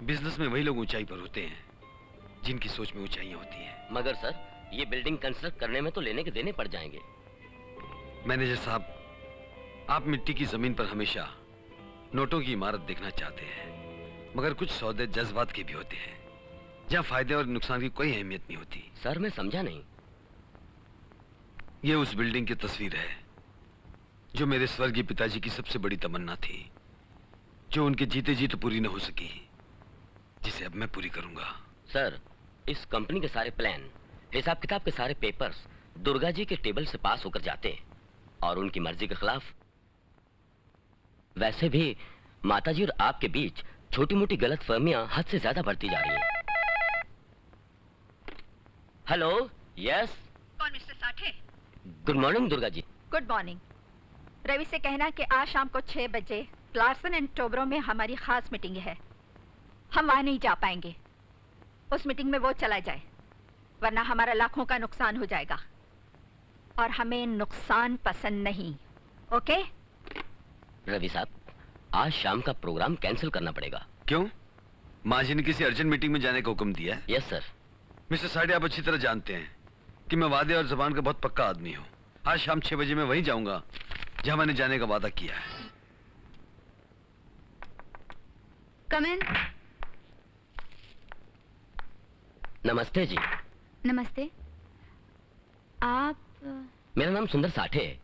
Business में वही लोग ऊंचाई पर होते हैं जिनकी सोच में ऊंचाइयां होती हैं। मगर सर, ये बिल्डिंग कंस्ट्रक्ट करने में तो लेने के देने पड़ जाएंगे। मैनेजर साहब, आप मिट्टी की जमीन पर हमेशा नोटों की इमारत देखना चाहते हैं, मगर कुछ सौदे जज्बात के भी होते हैं जहां फायदे और नुकसान की कोई अहमियत नहीं होती। सर, मैं समझा नहीं। ये उस बिल्डिंग की तस्वीर है जो मेरे स्वर्गीय पिताजी की सबसे बड़ी तमन्ना थी, जो उनके जीते जी तो पूरी न हो सकी, जिसे अब मैं पूरी करूंगा। सर, इस कंपनी के सारे प्लान, हिसाब किताब के सारे पेपर्स दुर्गा जी के टेबल से पास होकर जाते हैं और उनकी मर्जी के खिलाफ। वैसे भी माताजी और आपके बीच छोटी मोटी गलतफहमियां हद से ज्यादा बढ़ती जा रही हैं। Hello, yes. कौन mister Sathe? Good morning Durga ji. Good morning. Ravi से कहना कि आज शाम को 6 बजे क्लार्सन एंड टोब्रो में हमारी खास मीटिंग है। हम वहां नहीं जा पाएंगे। उस मीटिंग में वो चला जाए, वरना हमारा लाखों का नुकसान हो जाएगा और हमें नुकसान पसंद नहीं। ओके? रवि साहब, आज शाम का प्रोग्राम कैंसिल करना पड़ेगा। क्यों? माँ जी ने किसी अर्जेंट मीटिंग में जाने का हुक्म दिया है? Yes sir. मिस्टर साठे, आप अच्छी तरह जानते हैं कि मैं वादे और जबान का बहुत पक्का आदमी हूँ। आज शाम 6 बजे मैं वहीं जाऊंगा जहां मैंने जाने का वादा किया है। कम इन। नमस्ते जी। नमस्ते। आप? मेरा नाम सुंदर साठे है।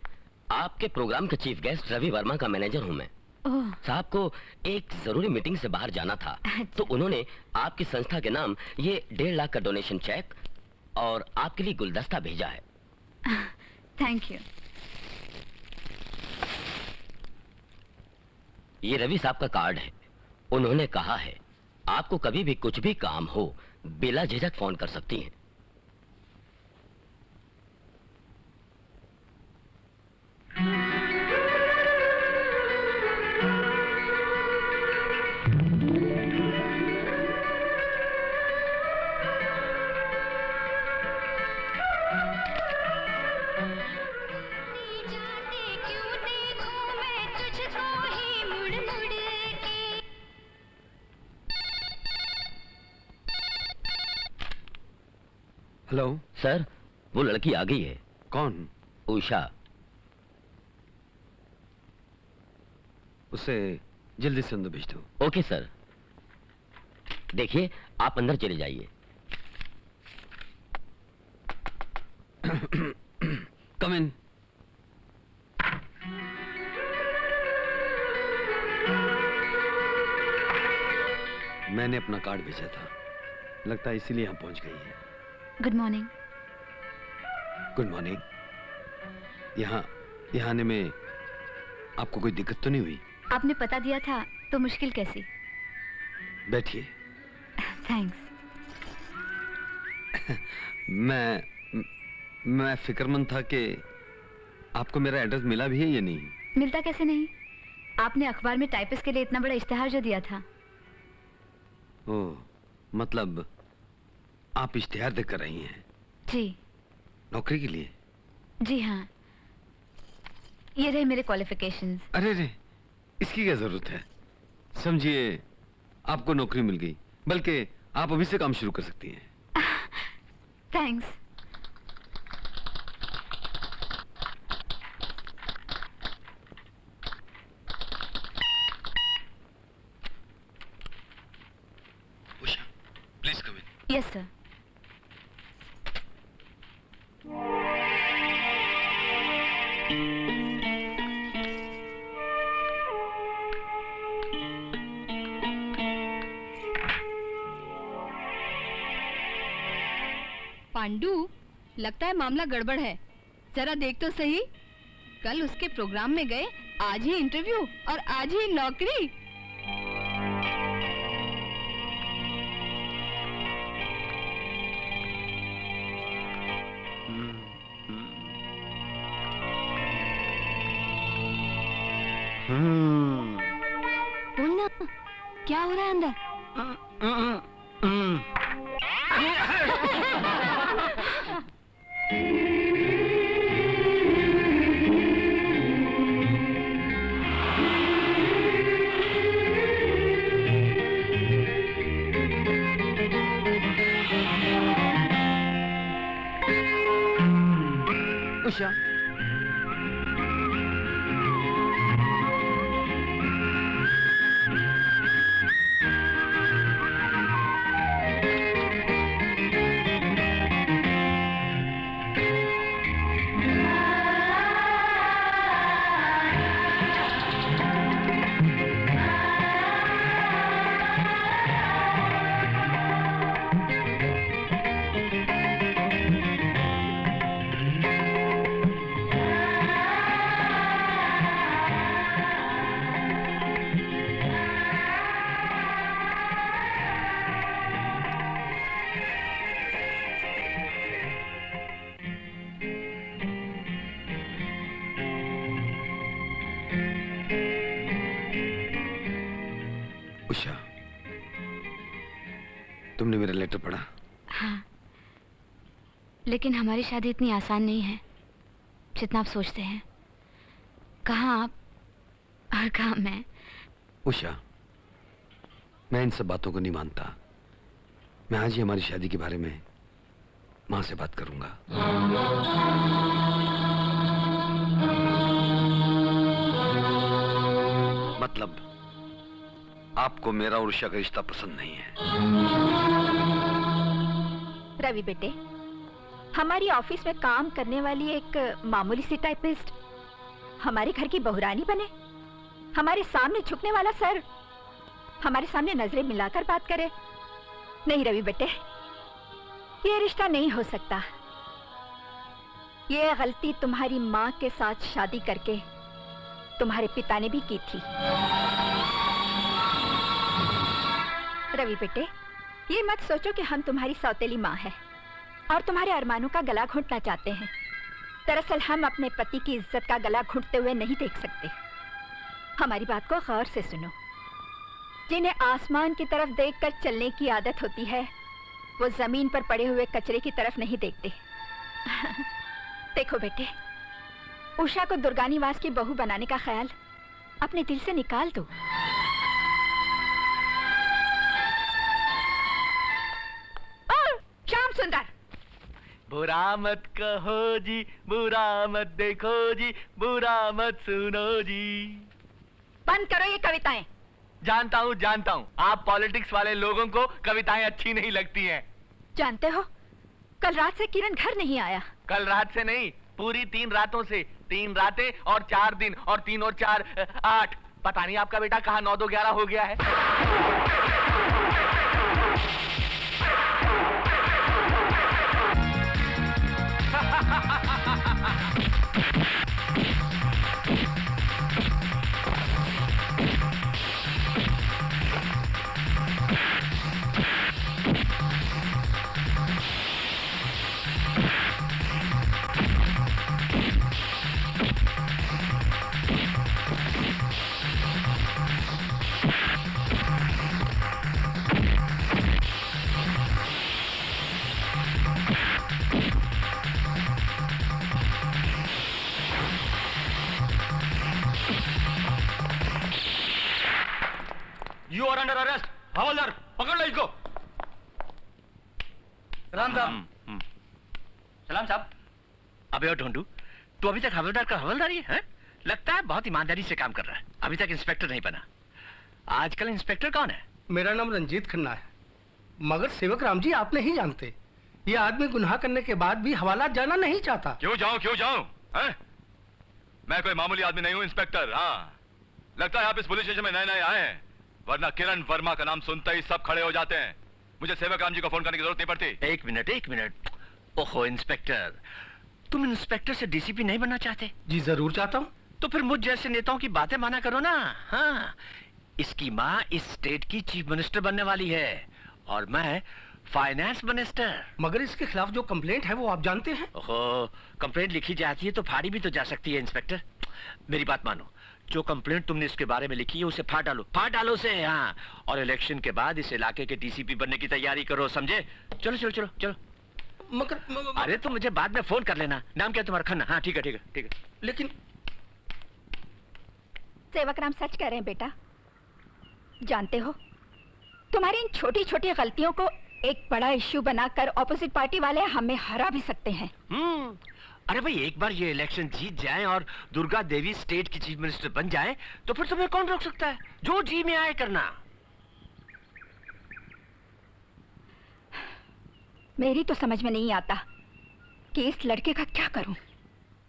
आपके प्रोग्राम के चीफ गेस्ट रवि वर्मा का मैनेजर हूं मैं। ओह। साहब को एक जरूरी मीटिंग से बाहर जाना था, तो उन्होंने आपकी संस्था के नाम ये 1.5 लाख का डोनेशन चेक और आपके लिए गुलदस्ता भेजा है। Thank you. ये रवि साहब का कार्ड है। उन्होंने कहा है आपको कभी भी कुछ भी काम हो बिला झिझक फोन कर सकती हैं। हेलो सर, वो लड़की आ गई है। कौन? उषा। उसे जल्दी से अंदर भेज दो। Okay sir. देखिए, आप अंदर चले जाइए। कम इन। मैंने अपना कार्ड भेजा था, लगता है इसीलिए यहाँ पहुंच गई है। Good morning. Good morning. यहाँ आने में आपको कोई दिक्कत तो नहीं हुई? आपने पता दिया था तो मुश्किल कैसी। बैठिए। थैंक्स। मैं फिक्रमंद था कि आपको मेरा एड्रेस मिला भी है या नहीं। मिलता कैसे नहीं? आपने अखबार में टाइपिस्ट के लिए इतना बड़ा इश्तेहार जो दिया था। ओह, मतलब आप इश्तेहार देकर रही हैं? जी। नौकरी के लिए? जी हाँ। ये रहे मेरे क्वालिफिकेशंस। अरे रे, इसकी क्या जरूरत है? समझिए आपको नौकरी मिल गई, बल्कि आप अभी से काम शुरू कर सकती हैं। Thanks. Usha, please come in. Yes sir. Pandu, लगता है मामला गड़बड़ है। जरा देख तो सही। कल उसके प्रोग्राम में गए, आज ही इंटरव्यू और आज ही नौकरी। बोलना, क्या हो रहा है अंदर? उषा। उषा, तुमने मेरा लेटर पढ़ा? हाँ, लेकिन हमारी शादी इतनी आसान नहीं है जितना आप सोचते हैं। कहाँ आप और कहाँ मैं। उषा, मैं इन सब बातों को नहीं मानता। मैं आज ही हमारी शादी के बारे में माँ से बात करूंगा। मतलब आपको मेरा और उषा का रिश्ता पसंद नहीं है? रवि बेटे, हमारी ऑफिस में काम करने वाली एक मामूली सी टाइपिस्ट हमारे घर की बहुरानी बने, हमारे सामने झुकने वाला सर हमारे सामने नजरें मिलाकर बात करे। नहीं रवि बेटे, ये रिश्ता नहीं हो सकता। ये गलती तुम्हारी माँ के साथ शादी करके तुम्हारे पिता ने भी की थी। रवि बेटे, ये मत सोचो कि हम तुम्हारी सौतेली माँ हैं और तुम्हारे अरमानों का गला घोंटना चाहते हैं। दरअसल हम अपने पति की इज्जत का गला घोंटते हुए नहीं देख सकते। हमारी बात को गौर से सुनो। जिन्हें आसमान की तरफ देखकर चलने की आदत होती है, वो जमीन पर पड़े हुए कचरे की तरफ नहीं देखते। देखो बेटे, उषा को दुर्गानिवास की बहू बनाने का ख्याल अपने दिल से निकाल दो। श्याम सुंदर, बुरा मत कहो जी, बुरा मत देखो जी, बुरा मत सुनो जी। बंद करो ये कविताएं। जानता हूँ आप पॉलिटिक्स वाले लोगों को कविताएं अच्छी नहीं लगती हैं। जानते हो, कल रात से किरण घर नहीं आया। कल रात से नहीं, पूरी 3 रातों से। 3 रातें और 4 दिन, और 3 और 4 8। पता नहीं आपका बेटा कहाँ 9 2 11 हो गया है। You are under arrest. हवलदार, पकड़ लो इसको। सलाम साहब। सलाम साहब। अबे और ढूंढू, तू अभी तक हवलदार का हवलदार ही है? लगता है बहुत ईमानदारी से काम कर रहा है। अभी तक इंस्पेक्टर नहीं बना। आजकल इंस्पेक्टर कौन है? मेरा नाम रंजीत खन्ना है, मगर सेवक राम जी आप नहीं जानते। ये आदमी गुनाह करने के बाद भी हवालात जाना नहीं चाहता। क्यों जाऊं? मैं कोई मामूली आदमी नहीं हूँ इंस्पेक्टर। हाँ, लगता है आप इस पुलिस स्टेशन में नए आए हैं, वरना किरण वर्मा का नाम सुनते ही सब खड़े हो जाते हैं। मुझे सेवक राम जी को फोन करने की जरूरत नहीं पड़ती। एक मिनट। ओहो इंस्पेक्टर, तुम इंस्पेक्टर से डीसीपी नहीं बनना चाहते? जी जरूर चाहता हूँ। तो फिर मुझ जैसे नेताओं की बातें माना करो ना। हाँ, इसकी माँ इस स्टेट की चीफ मिनिस्टर बनने वाली है और मैं फाइनेंस मिनिस्टर। मगर इसके खिलाफ जो कंप्लेंट है वो आप जानते हैं। ओहो, कंप्लेंट लिखी जाती है तो फाड़ी भी तो जा सकती है इंस्पेक्टर। मेरी बात मानो, जो कंप्लेंट तुमने इसके बारे में लिखी है उसे फाड़ डालो उसे। हाँ, और इलेक्शन के बाद इस इलाके के डीसीपी बनने की तैयारी करो, समझे? चलो। मगर अरे तुम मुझे बाद में फोन कर लेना। नाम क्या है तुम्हारा? खन्ना। हाँ ठीक है। लेकिन सेवक राम सच कह रहे हैं बेटा। जानते हो, तुम्हारी इन छोटी छोटी गलतियों को एक बड़ा इश्यू बनाकर ऑपोजिट पार्टी वाले हमें हरा भी सकते हैं। अरे भाई, एक बार ये इलेक्शन जीत जाएं और दुर्गा देवी स्टेट की चीफ मिनिस्टर बन जाएं, तो फिर तुम्हें कौन रोक सकता है? जो जी में आए करना। मेरी तो समझ में नहीं आता कि इस लड़के का क्या करूं।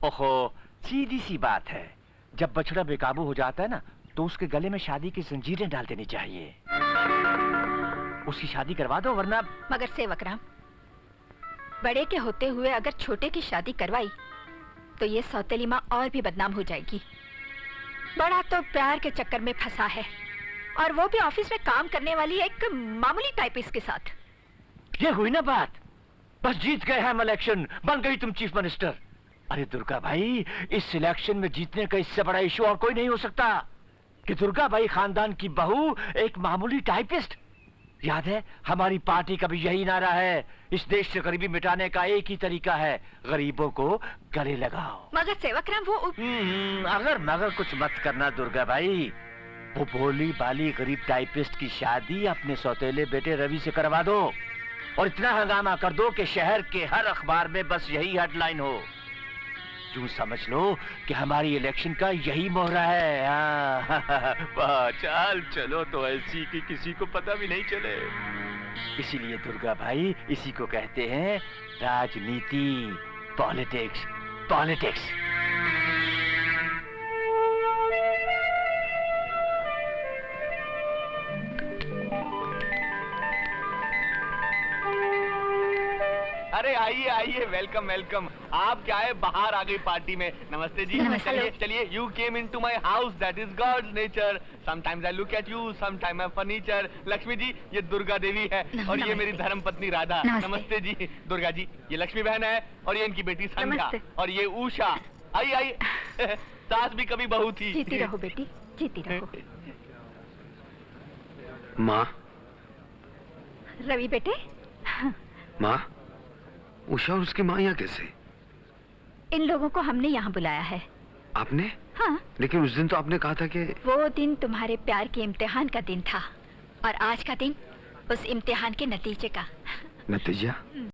ओहो, सीधी सी बात है, जब बछड़ा बेकाबू हो जाता है ना, तो उसके गले में शादी की जंजीरें डाल देनी चाहिए। उसकी शादी करवा दो, वरना। मगर सेवक राम, बड़े के होते हुए अगर छोटे की शादी करवाई तो ये सौतेली माँ और भी बदनाम हो जाएगी। बड़ा तो प्यार के चक्कर में फंसा है, और वो भी ऑफिस में काम करने वाली एक मामूली टाइपिस्ट के साथ। ये हुई ना बात, बस जीत गए हम इलेक्शन, बन गई तुम चीफ मिनिस्टर। अरे दुर्गा भाई, इस इलेक्शन में जीतने का इससे बड़ा इशू और कोई नहीं हो सकता कि दुर्गा भाई खानदान की बहू एक मामूली टाइपिस्ट। याद है, हमारी पार्टी का भी यही नारा है, इस देश से गरीबी मिटाने का एक ही तरीका है, गरीबों को गले लगाओ। मगर सेवक राम, वो अगर मगर कुछ मत करना दुर्गा भाई। वो भोली बाली गरीब टाइपिस्ट की शादी अपने सौतेले बेटे रवि से करवा दो, और इतना हंगामा कर दो कि शहर के हर अखबार में बस यही हेडलाइन हो। यूं समझ लो कि हमारी इलेक्शन का यही मोहरा है। वाह, चाल चलो तो ऐसी कि किसी को पता भी नहीं चले। इसीलिए दुर्गा भाई, इसी को कहते हैं राजनीति, पॉलिटिक्स, पॉलिटिक्स। अरे आइए आइए, वेलकम वेलकम। आप क्या है, बाहर आ गई पार्टी में। नमस्ते जी। नमस्ते। चलिए चलिए, you came in to my house, that is God's nature. Sometimes I look at you, sometime I furniture. Lakshmi ji, ये दुर्गा देवी है, और ये मेरी धर्म पत्नी राधा। नमस्ते जी। दुर्गा जी, ये लक्ष्मी बहन है, और ये इनकी बेटी संध्या, और ये उषा। आई आई सास भी कभी बहू थी। जीती रहो बेटी, जीती रहो। माँ, रवि बेटे, माँ, उषा और उसकी माँ यहाँ कैसे? इन लोगों को हमने यहाँ बुलाया है। आपने? हाँ। लेकिन उस दिन तो आपने कहा था कि वो दिन तुम्हारे प्यार के इम्तिहान का दिन था, और आज का दिन उस इम्तिहान के नतीजे का। नतीजा?